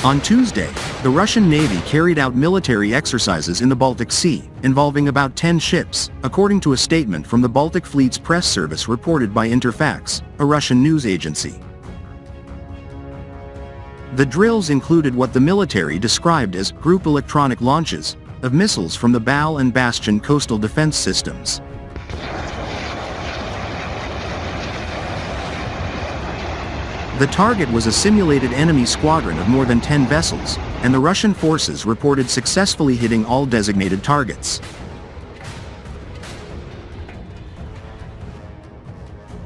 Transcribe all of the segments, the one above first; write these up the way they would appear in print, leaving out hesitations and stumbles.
On Tuesday, the Russian Navy carried out military exercises in the Baltic Sea, involving about 10 ships, according to a statement from the Baltic Fleet's press service reported by Interfax, a Russian news agency. The drills included what the military described as group electronic launches of missiles from the Bal and Bastion coastal defense systems. The target was a simulated enemy squadron of more than 10 vessels, and the Russian forces reported successfully hitting all designated targets.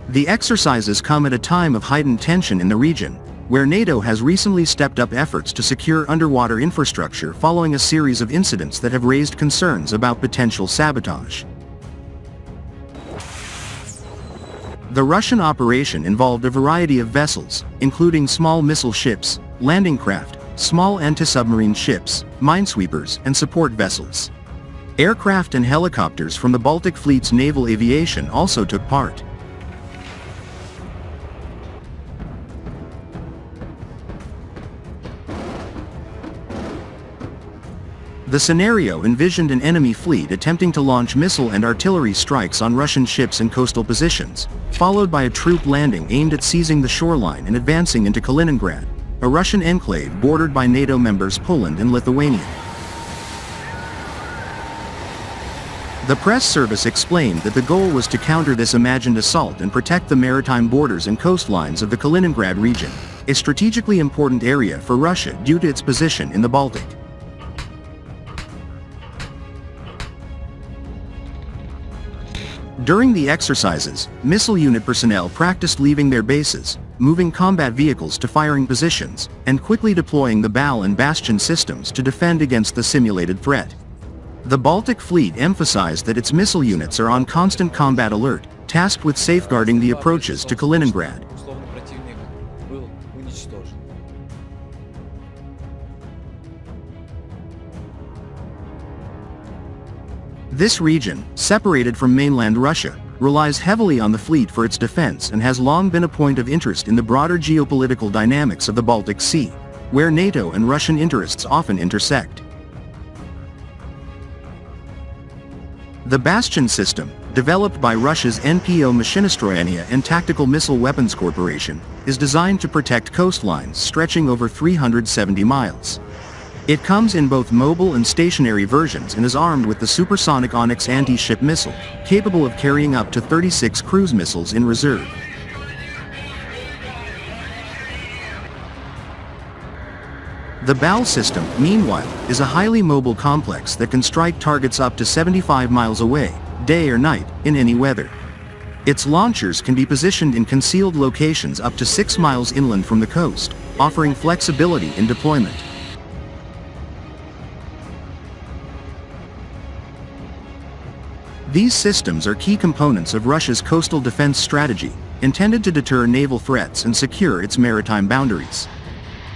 The exercises come at a time of heightened tension in the region, where NATO has recently stepped up efforts to secure underwater infrastructure following a series of incidents that have raised concerns about potential sabotage. The Russian operation involved a variety of vessels, including small missile ships, landing craft, small anti-submarine ships, minesweepers, and support vessels. Aircraft and helicopters from the Baltic Fleet's naval aviation also took part. The scenario envisioned an enemy fleet attempting to launch missile and artillery strikes on Russian ships and coastal positions, followed by a troop landing aimed at seizing the shoreline and advancing into Kaliningrad, a Russian enclave bordered by NATO members Poland and Lithuania. The press service explained that the goal was to counter this imagined assault and protect the maritime borders and coastlines of the Kaliningrad region, a strategically important area for Russia due to its position in the Baltic. During the exercises, missile unit personnel practiced leaving their bases, moving combat vehicles to firing positions, and quickly deploying the Bal and Bastion systems to defend against the simulated threat. The Baltic Fleet emphasized that its missile units are on constant combat alert, tasked with safeguarding the approaches to Kaliningrad. This region, separated from mainland Russia, relies heavily on the fleet for its defense and has long been a point of interest in the broader geopolitical dynamics of the Baltic Sea, where NATO and Russian interests often intersect. The Bastion system, developed by Russia's NPO Mashinostroyenia and Tactical Missile Weapons Corporation, is designed to protect coastlines stretching over 370 miles. It comes in both mobile and stationary versions and is armed with the supersonic Onyx anti-ship missile, capable of carrying up to 36 cruise missiles in reserve. The Bal system, meanwhile, is a highly mobile complex that can strike targets up to 75 miles away, day or night, in any weather. Its launchers can be positioned in concealed locations up to 6 miles inland from the coast, offering flexibility in deployment. These systems are key components of Russia's coastal defense strategy, intended to deter naval threats and secure its maritime boundaries.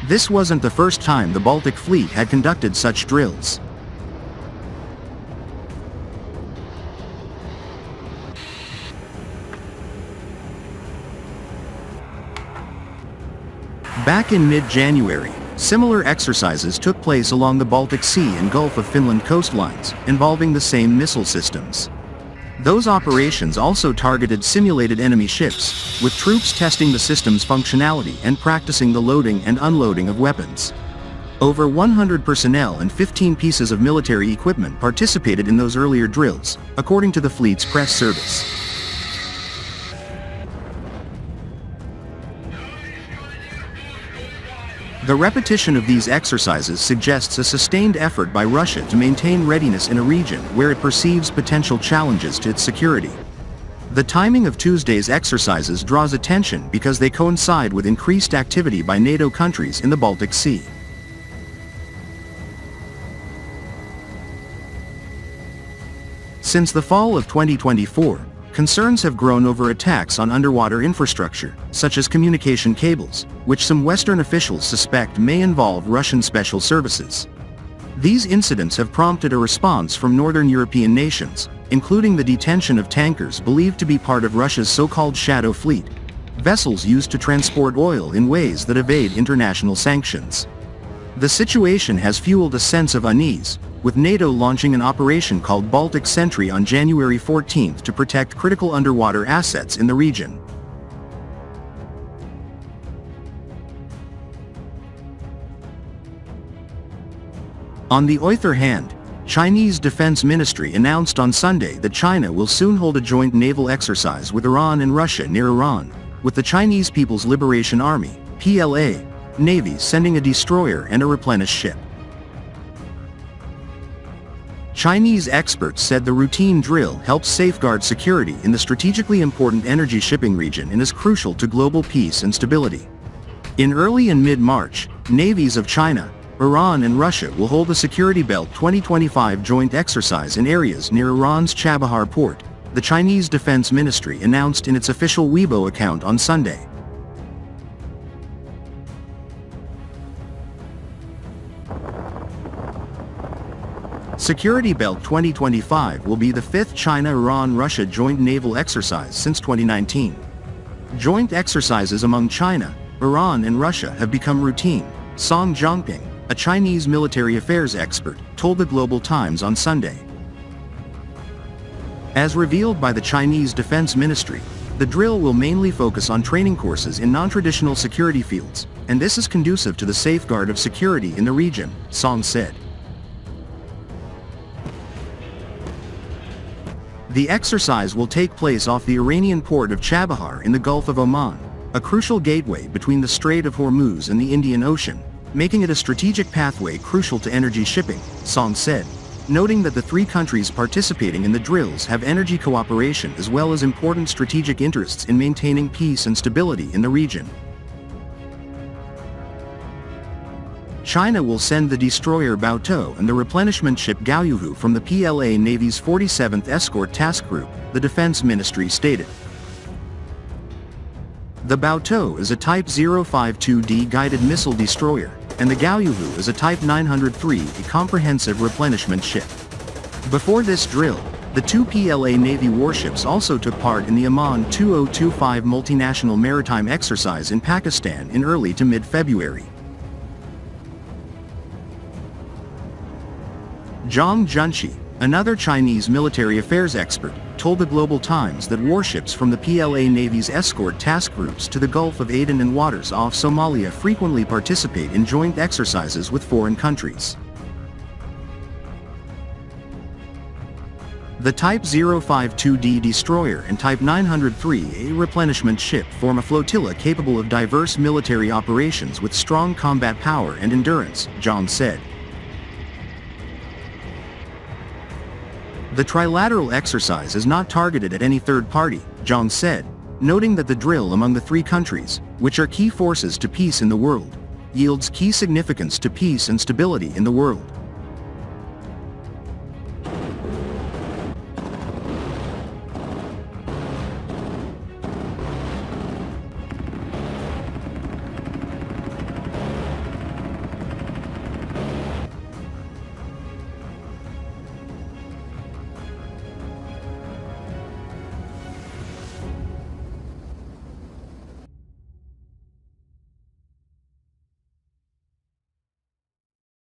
This wasn't the first time the Baltic Fleet had conducted such drills. Back in mid-January, similar exercises took place along the Baltic Sea and Gulf of Finland coastlines, involving the same missile systems. Those operations also targeted simulated enemy ships, with troops testing the system's functionality and practicing the loading and unloading of weapons. Over 100 personnel and 15 pieces of military equipment participated in those earlier drills, according to the fleet's press service. The repetition of these exercises suggests a sustained effort by Russia to maintain readiness in a region where it perceives potential challenges to its security. The timing of Tuesday's exercises draws attention because they coincide with increased activity by NATO countries in the Baltic Sea. Since the fall of 2024, concerns have grown over attacks on underwater infrastructure, such as communication cables, which some Western officials suspect may involve Russian special services. These incidents have prompted a response from northern European nations, including the detention of tankers believed to be part of Russia's so-called shadow fleet, vessels used to transport oil in ways that evade international sanctions. The situation has fueled a sense of unease, with NATO launching an operation called Baltic Sentry on January 14 to protect critical underwater assets in the region. On the other hand, Chinese Defense Ministry announced on Sunday that China will soon hold a joint naval exercise with Iran and Russia near Iran, with the Chinese People's Liberation Army, PLA, Navy sending a destroyer and a replenished ship. Chinese experts said the routine drill helps safeguard security in the strategically important energy shipping region and is crucial to global peace and stability. In early and mid-March, navies of China, Iran and Russia will hold the Security Belt 2025 joint exercise in areas near Iran's Chabahar port, the Chinese Defense Ministry announced in its official Weibo account on Sunday. Security Belt 2025 will be the fifth China-Iran-Russia joint naval exercise since 2019. Joint exercises among China, Iran and Russia have become routine, Song Zhongping, a Chinese military affairs expert, told the Global Times on Sunday. As revealed by the Chinese Defense Ministry, the drill will mainly focus on training courses in non-traditional security fields, and this is conducive to the safeguard of security in the region, Song said. The exercise will take place off the Iranian port of Chabahar in the Gulf of Oman, a crucial gateway between the Strait of Hormuz and the Indian Ocean, making it a strategic pathway crucial to energy shipping, Song said, noting that the three countries participating in the drills have energy cooperation as well as important strategic interests in maintaining peace and stability in the region. China will send the destroyer Baotou and the replenishment ship Gaoyuhu from the PLA Navy's 47th Escort Task Group, the Defense Ministry stated. The Baotou is a Type 052D guided missile destroyer, and the Gaoyuhu is a Type 903, a comprehensive replenishment ship. Before this drill, the two PLA Navy warships also took part in the Oman 2025 multinational maritime exercise in Pakistan in early to mid-February. Zhang Junshi, another Chinese military affairs expert, told the Global Times that warships from the PLA Navy's escort task groups to the Gulf of Aden and waters off Somalia frequently participate in joint exercises with foreign countries. The Type 052D destroyer and Type 903, a replenishment ship, form a flotilla capable of diverse military operations with strong combat power and endurance, Zhang said. The trilateral exercise is not targeted at any third party, Zhang said, noting that the drill among the three countries, which are key forces to peace in the world, yields key significance to peace and stability in the world.